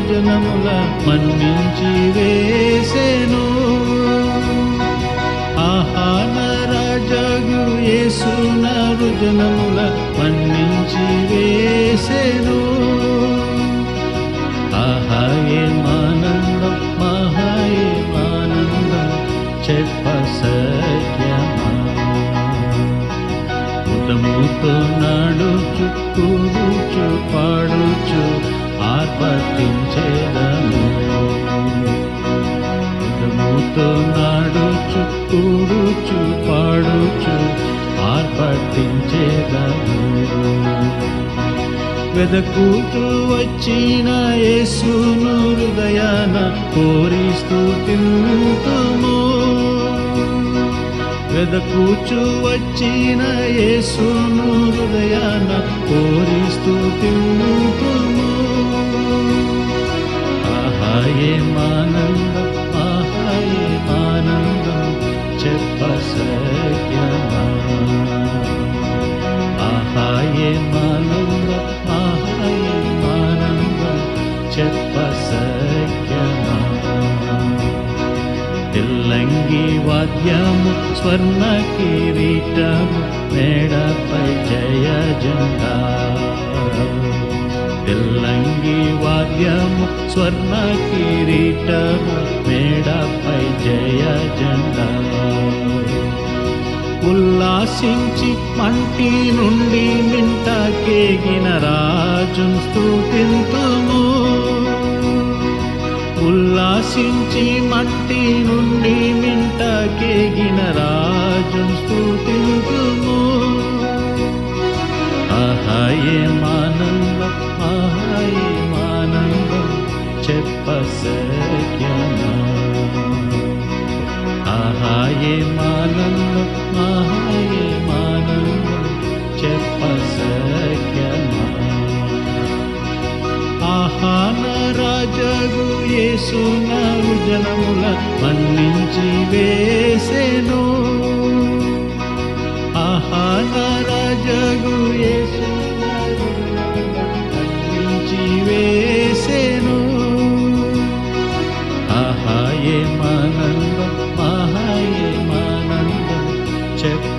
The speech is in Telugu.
జనముల మన్నించి వేసెను. ఆహానరాజగు యేసు నరు జనముల మన్నించి వేసెను. ఆహాయేమానందం మహాయేమానందం చెప్పసఖ్యమా. ఉదముతో నడుచు కూడుచు పాడుచు ఆర్పటించేదము. ఉదముతో నడుచు కూడుచు పాడుచు ఆర్పటించేదము. వెదకుతూ వచ్చిన యేసును హృదయాన కోరి స్తుతింతుము. వెదకుచు వచ్చిన యేసును హృదయాన కోరి స్తుతింతుము. ఆహాయేమానందం ఆహాయేమానందం చెప్పసఖ్యమా. ఆహాయేమానందం ఆహాయేమానందం చెప్పసఖ్యమా. తెల్లంగి వాద్యము స్వర్ణ కిరీటము మేడపై జయ జెండా. తెల్లంగి వాద్యము స్వర్ణ కిరీటము మేడపై జయ జెండా. ఉల్లాసించి మంటి నుండి మింట కేగిన రాజును స్తుతింతుము. ఉల్లాసించి మట్టి నుండి మింట కేగిన రాజును స్తుతింతుము. ఆహాయేమానందం ఆహాయేమానందం చెప్పసఖ్యమా. ఆహాయేమానందం ఆహాయేమానందం చెప్పసఖ్యమా. ఆహానరాజగు యేసు నరు జనముల మన్నించి వేసెను. ఆహానరాజగు యేసు నరు మన్నించి వేసెను. ఆహాయేమానందం ఆహాయేమానందం చెప్ప